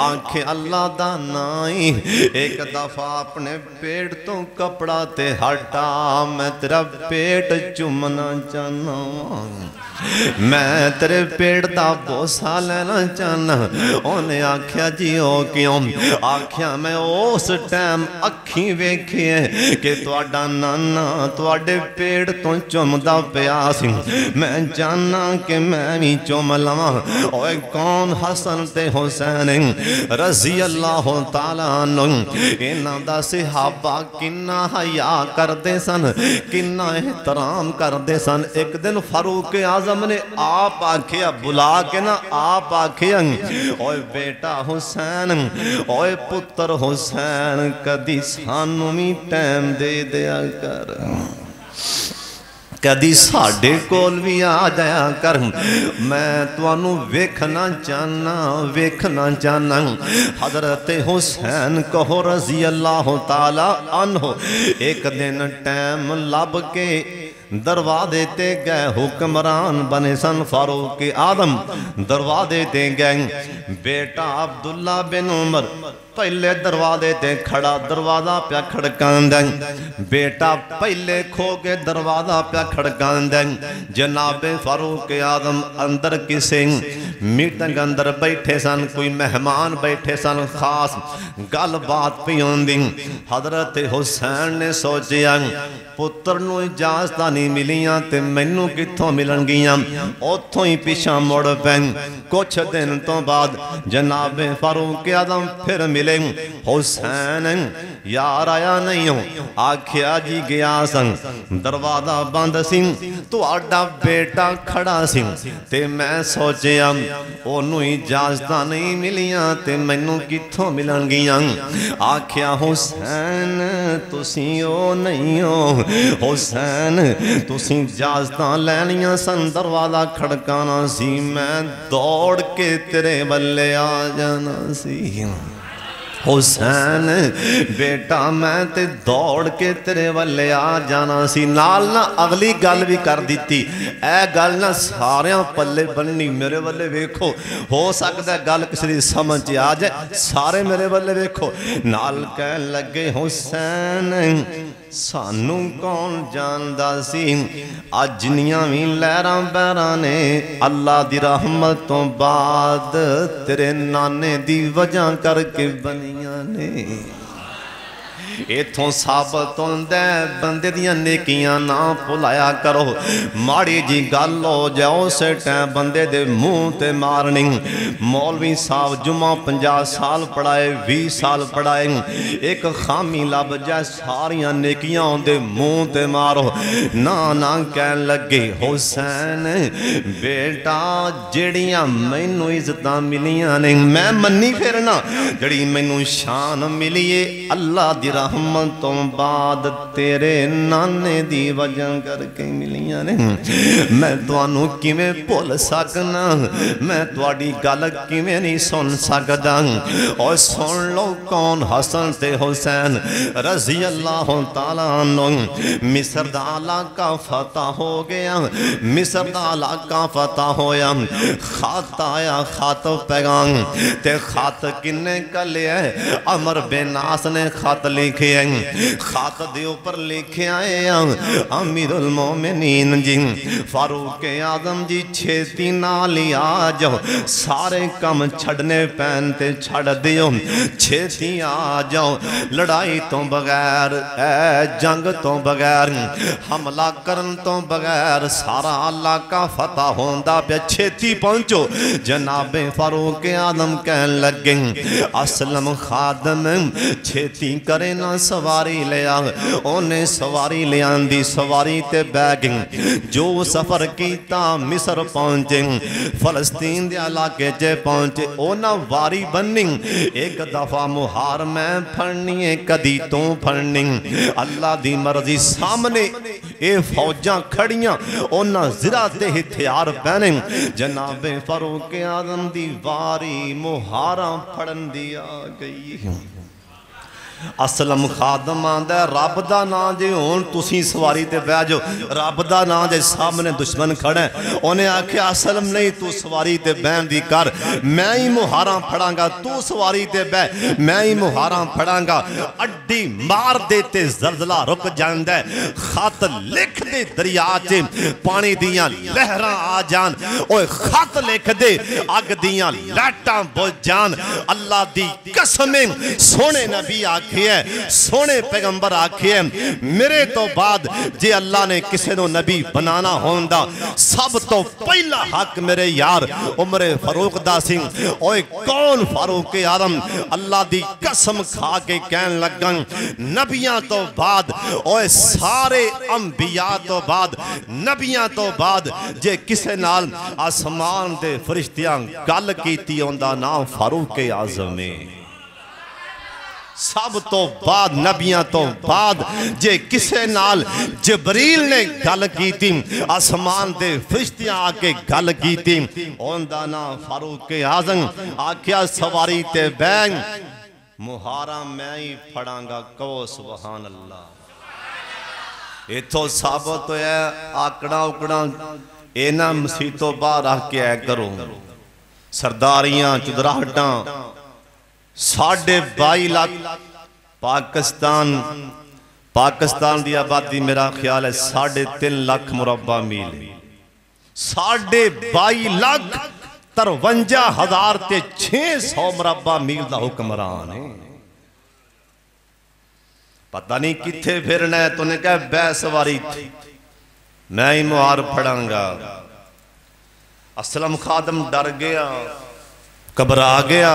آکھے اللہ دا نائی ایک دفعہ اپنے پیٹ تو کپڑا تے ہٹا، میں تیرا پیٹ چومنا چاہنا، میں تیرے پیٹ دا بوسا لینا چاہنا۔ انہیں آکھیا جی او کیوں؟ آکھیا میں اس ٹائم اکھیں ویکھے کہ تواڈا نانا تواڈے پیٹ تو چومدا پیا سی، میں جاننا کہ میں بھی چوم لواں۔ اوے کون حسن تے حسین رضی اللہ تعالیٰ عنہ، انہاں دا صحابہ کنا حیا کردے سن، کنا احترام کردے سن۔ ایک دن فاروق اعظم نے آپ آکھیا بلا کے نا آپ آکھیا اوے بیٹا حسین اوے پتر حسین کدی سانو بھی ٹائم دے دیا کر، کدی ساڈے کول بھی آ جایا کر، میں تانوں ویکھنا چاہنا۔ حضرت حسین کہو رضی اللہ تعالی عنہ ایک دن ٹائم لب کے دروازے تے گئے، حکمران بنے سن فاروق اعظم، دروازے تے گئے، بیٹا عبداللہ بن عمر پہلے دروازے تے کھڑا، دروازہ پہ کھڑکان دیں، بیٹا پہلے کھو کے دروازہ پہ کھڑکان دیں۔ جناب فاروق اعظم اندر کسے میٹنگ اندر بیٹھے سن، کوئی مہمان بیٹھے سن، خاص گل بات پہ ہوندی۔ حضرت حسین نے سوچیا پتر نو اجازتاں نہیں ملیاں تے مینوں کتھوں ملن گیاں، اوتھوں ہی پیچھے مڑ پئے۔ کچھ دن تو بعد جناب فاروق اعظم پھر ملے، حسین یار آیا نہیں ہوں، آکھیا جی گیا سن، دروازہ بند سی، تو آڈا بیٹا کھڑا سی، تے میں سوچیا انہوں اجازتاں نہیں ملیاں تے مینوں کتھوں ملن گیاں۔ آکھیا حسین تسی او نہیں ہو، حسین تسی اجازتاں لینیاں سن، دروازہ کھڑکانا سی، میں دوڑ کے تیرے بلے آ جانا سی۔ حسین بیٹا میں تے دوڑ کے تیرے والے آ جانا سی۔ نال نہ اگلی گل بھی کر دیتی، اے گل نہ ساریاں پلے بننی، میرے والے ویکھو، ہو سکتا ہے گل کسی دی سمجھ آ جائے، سارے میرے والے ویکھو۔ نال کہن لگے حسین سانوں کون جاندا سی، اج نیاویں لہراں بیراں نے اللہ دی رحمت تو بعد تیرے نانے دی وجہ کر کے بنیاں نے۔ ایتھوں ثابت ہوندے بندے دیاں نیکیاں نہ بھلایا کرو، ماڑی جی گل ہو جاؤ سے ٹائم بندے دے منہ تے مارنی۔ مولوی صاحب جمعہ 50 سال پڑھائے، 20 سال پڑھائے، ایک خامی لب جائے ساریاں نیکیاں ہوندے منہ تے مارو۔ نہ کہن لگے حسین بیٹا جڑیاں مینوں عزتاں ملیاں نہیں میں منی پھرنا، جڑی مینوں شان ملیے اللہ دی رحمت تو بعد تیرے نانے دی وجہ کر کے ملیاں نے۔ میں توانوں کیویں بھول سکنا، میں تواڈی گل کیویں نہیں سن سکدا۔ اور سن لو کون حسن تے حسین رضی اللہ تعالیٰ عنہ۔ مصر دا علاقہ فتح ہو گیا، مصر دا علاقہ فتح ہویا، خط آیا، خط پیغام تے خط کنے کلے ہے، عمر بن عاص نے خط لکھے ہیں، خط دے اوپر لکھے آئے ہیں امیر المومنین جی فاروق اعظم جی چھیتی نالی آ جاؤ، سارے کم چھڑنے پہنتے چھڑ دیو، چھیتی آ جاؤ، لڑائی تو بغیر اے جنگ تو بغیر حملہ کرن تو بغیر سارا اللہ کا فتح ہوندہ پہ چھیتی پہنچو۔ جناب فاروق اعظم کہن لگیں اسلم خادم چھیتی کرے نہ سواری لیا، انہیں سواری لے آندی، سواری تے بیگیں جو سفر کیتا مصر پہنچے، فلسطین دے علاقے جے پہنچے، اونا واری بننی ایک دفعہ مہار میں پھڑنی ہے کدی تو پھڑنی، اللہ دی مرضی سامنے اے فوجاں کھڑیاں، اونا زرات ہتھیار پہنے، جناب فاروق اعظم دی واری مہاراں پھڑن دیا گئی۔ اسلم خادم آندہ ہے رب دا نا جے ہون تسی سواری تے بے جو، رب دا نا جے سامنے دشمن کھڑے، انہیں آکھے اسلم نہیں تو سواری تے بین دی کر، میں ہی مہاراں پھڑاں گا، تو سواری تے بے میں ہی مہاراں پھڑاں گا۔ اڈی مار دیتے زلزلہ رک جاندہ ہے، خط لکھ دے دریا چے پانی دیاں لہراں آ جان، اوہ خط لکھ دے اگ دیاں لیٹاں بوجھ جان۔ اللہ دی قسمیں سونے نبی آکھے سونے پیغمبر آکھے میرے تو بعد جے اللہ نے کسے نو نبی بنانا ہوندہ سب تو پہلا حق میرے یار عمر فاروق دا سنگھ۔ اوہ کون فاروق اعظم اللہ دی قسم کھا کے کہن لگن نبیاں تو بعد اوہ سارے انبیاء تو بعد نبیاں تو بعد جے کسے نال آسمان دے فرشتیاں گل کیتی ہوندہ نام فاروق اعظم ہے۔ سب تو بعد نبیاں تو بعد جے کسے نال جبریل نے گل کی تھی آسمان دے فرشتیاں آکے گل کی تھی اوندہ نا فاروق اعظم آکیا سواری تے بین مہارا میں ہی پھڑاں گا کہو سبحان اللہ ایتھو ثابت ہے آکڑا اکڑا اینا مسیتوں باہر آ کے آئے کرو سرداریاں چدراہٹاں 22.5 لاکھ پاکستان دی آبادی میرا خیال ہے 3.5 لاکھ مربع میل 22.5 لاکھ 53,600 مربع میل دا حکمران ہے پتہ نہیں کتھے پھرنا ہے تو نے کہا بے سواری تھی میں ہی مہار پھڑاں گا اسلم خادم ڈر گیا گھبرا گیا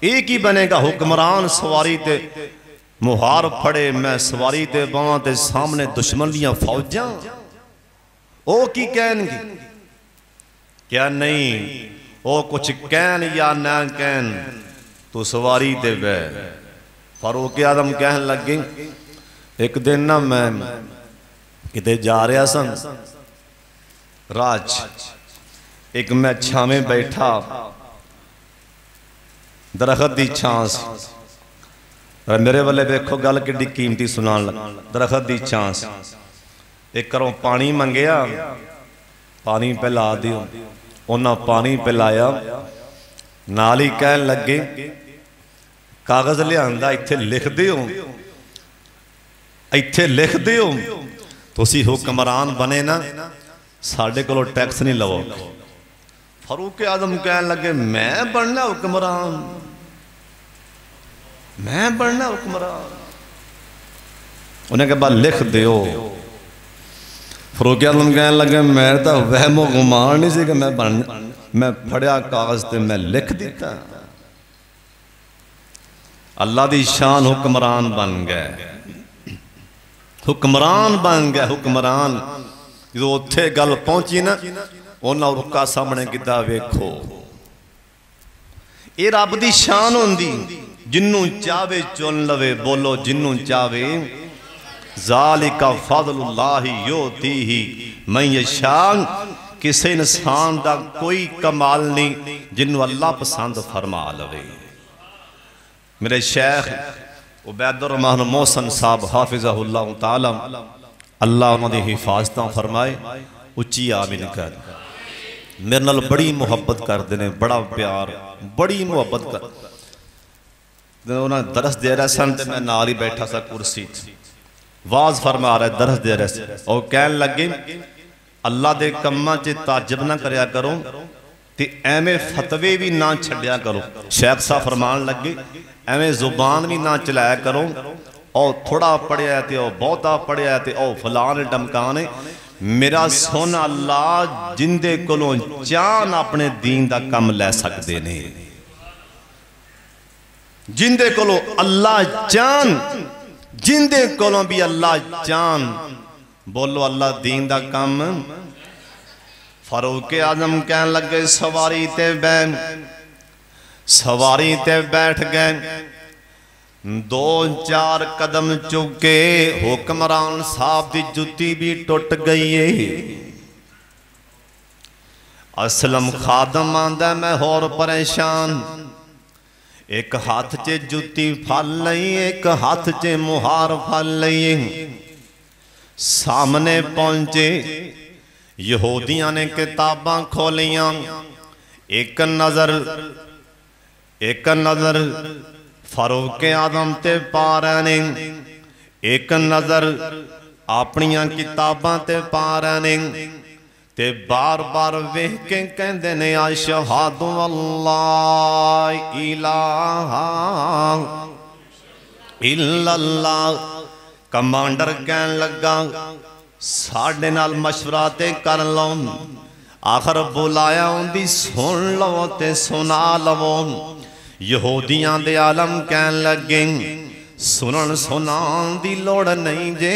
ایک ہی بنے گا حکمران سواری تے مہار پھڑے میں سواری تے باں تے سامنے دشمن لیاں فوجاں او کی کہن گی کیا نہیں او کچھ کہن یا نہ کہن تو سواری تے بے فاروق اعظم کہن لگ گئی ایک دن نا میں کتے جا رہا سن راج ایک میں چھاں میں بیٹھا درخت دی چھانس میرے والے بیکھو گل کی قیمتی سنان لگ درخت دی چھانس ایک کروں پانی منگیا پانی پہ لا دیو انہاں پانی پہ لایا نالی کہن لگے کاغذ لے آندہ ایتھے لکھ دیو تو اسی حکمران بنے نا ساڑھے کلو ٹیکس نہیں لو فاروق اعظم کہنے لگے میں بڑھنا حکمران انہیں کہا بعد لکھ دیو فاروق اعظم کہنے لگے میں تا وہم و گمان نہیں سی کہ میں پھڑیا کاغذ تے میں لکھ دیتا اللہ دی شان حکمران بن گئے حکمران جو اتھے گل پہنچی نا انہاں رکا سامنے کتا ویکھو اے رب دی شان ہوندی جنوں چاہوے چون لوے بولو جنوں چاہوے ذالک فضل اللہ یؤتیہ من یشاء کسے انسان دا کوئی کمال نہیں جنوں اللہ پسند فرما لوے میرے شیخ عبید الرحمن محسن صاحب حافظہ اللہ تعالی اللہ انہوں نے حفاظتاں فرمائے اچھی آمین کر میرے نال بڑی محبت کر دینے بڑا پیار بڑی محبت کر انہوں نے درس دے رہے سن میں نالی بیٹھا سا کرسی واز فرما رہے درس دے رہے اور کہن لگے اللہ دے کمہ چے تعجب نہ کریا کرو تے ایمیں فتوے بھی نہ چھڑیا کرو شیخ صاحب فرمان لگے ایمیں زبان بھی نہ چلایا کرو او تھوڑا پڑھیا ہے او بہتا پڑھیا ہے او فلان ڈمکانے میرا سونا اللہ جندے کلوں چان اپنے دین دا کم لے سکتے نے جندے کلوں اللہ چان جندے کلوں بھی اللہ چان بولو اللہ دین دا کم فاروق اعظم کہن لگے سواری تے بیٹھ گئے 2-4 قدم چکے حکمران صاحب دی جتی بھی ٹوٹ گئی ہے اسلم خادم آندہ میں اور پریشان ایک ہاتھ چے جتی پھل لئی ایک ہاتھ چے مہار پھل لئی سامنے پہنچے یہودیاں نے کتاباں کھولیاں ایک نظر فاروق اعظم تے پارنے ایک نظر اپنیاں کتاباں تے پارنے تے بار بار ویہ کے کہندے نے اشہد اللہ الہ الا اللہ کمانڈر کہن لگا ساڑھے نال مشوراتے کر لوں آخر بلایا ہوں دی سن لو تے سنا لو یہودیاں دے عالم کہن لگیں سنان دی لوڑ نہیں جے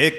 1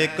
1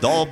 2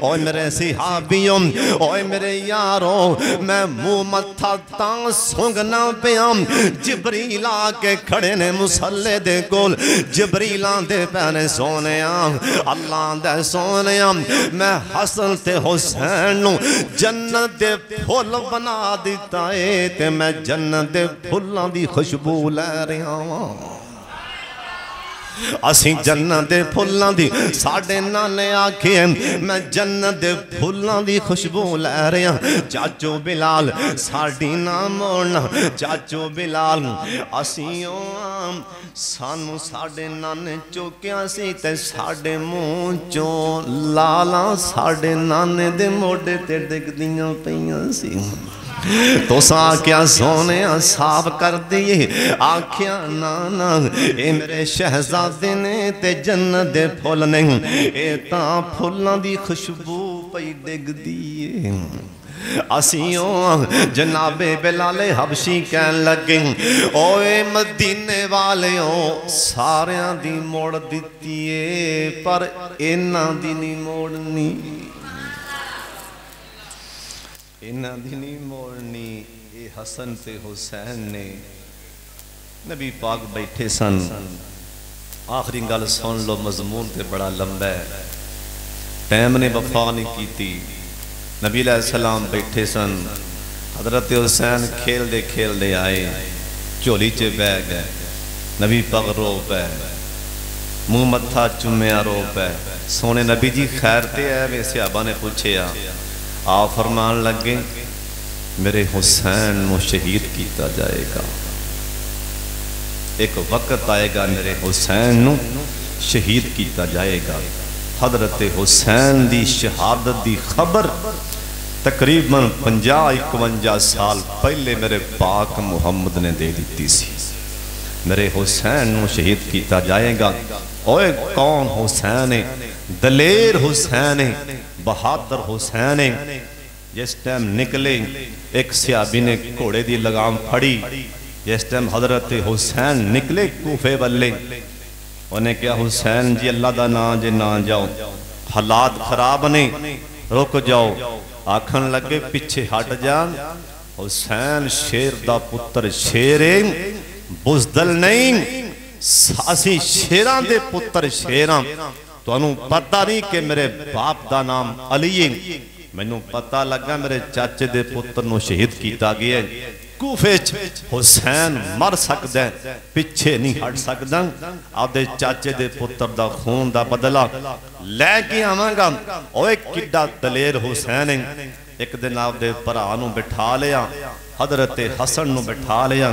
اوے میرے صحابیوں اوے میرے یاروں میں منہ متھا تاں سونگنا پیاں جبریل آ کے کھڑے نے مسلے دے کول جبریل آندے پینے سونیاں اللہ دے سونیاں میں حسن تے حسین نو جنت دے پھول بنا دیتا ہے تے میں جنت دے پھولاں دی خوشبو لے رہا ہوں اسی جنت دے پھولاں دی ساڑھے نانے آکھے میں جنت دے پھولاں دی خوشبو لے رہا چاچو بلال ساڑھی نہ موڑنا چاچو بلال اسیوں سانو ساڑھے نانے چوکیاں سی تے ساڑھے مونچوں لالا ساڑھے نانے دے موڑے تے ڈگ دیاں پیاں سی تو سا کیا سونے صاف کر دیئے آکھیا نانا اے میرے شہزادے نے تے جنت دے پھول نہیں اے تاں پھولاں دی خوشبو پئی ڈگ دیئے اسیوں جناب بلال حبشی کہن لگے اوے مدینے والیوں ساریاں دی موڑ دیتیے پر اینا دی نہیں موڑنی اینا دی نہیں موڑنی اے حسن تے حسین نے نبی پاک بیٹھے سن آخری گل سن لو مضمون تے بڑا لمبا ہے ٹائم نے وفا نہیں کیتی نبی علیہ السلام بیٹھے سن حضرت حسین کھیل دے آئے چولی چے بہ گئے نبی پاک رو پہ منہ متھا چمیا رو پہ سونے نبی جی خیر تے ہے میں صحابہ نے پوچھے آپ فرمان لگے میرے حسین نو شہید کیتا جائے گا ایک وقت آئے گا میرے حسین نو شہید کیتا جائے گا حضرت حسین دی شہادت دی خبر تقریباً 50-51 سال پہلے میرے پاک محمد نے دے دیتی سی میرے حسین نو شہید کیتا جائے گا اوے کون حسین ہے دلیر حسین ہے بہادر حسین ہے جس ٹائم نکلے ایک صحابی نے گھوڑے دی لگام پھڑی جس ٹائم حضرت حسین نکلے کوفے والے انہیں کیا حسین جی اللہ دا نام جے نہ جاؤ حالات خراب نہیں رک جاؤ آکھن لگے پیچھے ہٹ جان حسین شیر دا پتر شیریں بزدل نہیں اسی شیران دے پتر شیران تو انہوں پتہ نہیں کہ میرے باپ دا نام علی ہے میں نوں پتہ لگا میرے چاچے دے پتر نو شہید کیتا گیا ہے کوفے حسین مر سکتا ہے پچھے نہیں ہٹ سکتا آدھے چاچے دے پتر دا خون دا بدلہ لے کے آمانگا اوہ ایک کڈا دلیر حسین ہے ایک دن آپ دے پرانوں بٹھا لیا حضرت حسن نو بٹھا لیا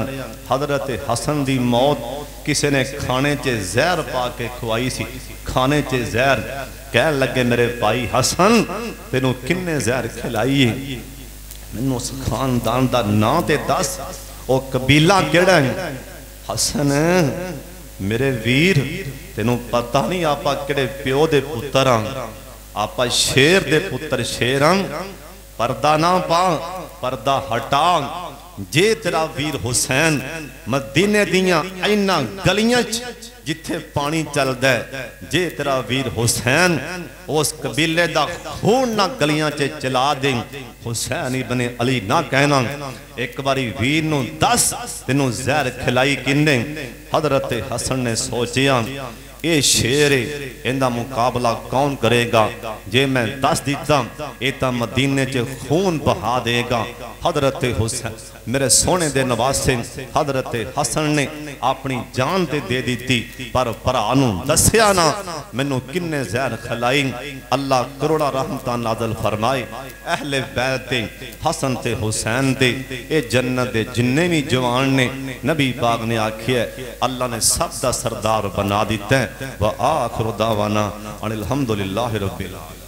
حضرت حسن دی موت کسی نے کھانے چے زہر پا کے کھوائی سی کھانے چے زہر کہہ لگے میرے بھائی حسن تینوں کنے زہر کھلائیے میں اس خاندان دا نا تے دس او قبیلہ کیڑا ہے حسن میرے ویر تینوں پتہ نہیں آپا کیڑے پیو دے پتران آپا شیر دے پتر شیران پردہ نہ پا پردہ ہٹان جے تیرا ویر حسین مدینے دیاں اینا گلیاں جتھے پانی چل دے جے تیرا ویر حسین اس قبیلے دا خون نہ گلیاں چے چلا دیں حسین ابن علی نہ کہنا ایک باری ویر نو دس تینوں زہر کھلائی کنے حضرت حسن نے سوچیا اے شیرے اندہ مقابلہ کون کرے گا جے میں دس دیتا ایتا مدینے چے خون بہا دے گا حضرت حسین میرے سونے دے نواسے حضرت حسن نے اپنی جان تے دے دیتی پر پرانوں دسیا نا میں نو کنے زہر کھلائیں اللہ کروڑا رحمتہ نازل فرمائے اہل بیت تے حسن تے حسین تے اے جنت دے جننے بھی جوان نے نبی پاک نے آکھی ہے اللہ نے سب دا سردار بنا دیتے ہیں وآخر دعوانا ان الحمدللہ رب العالمین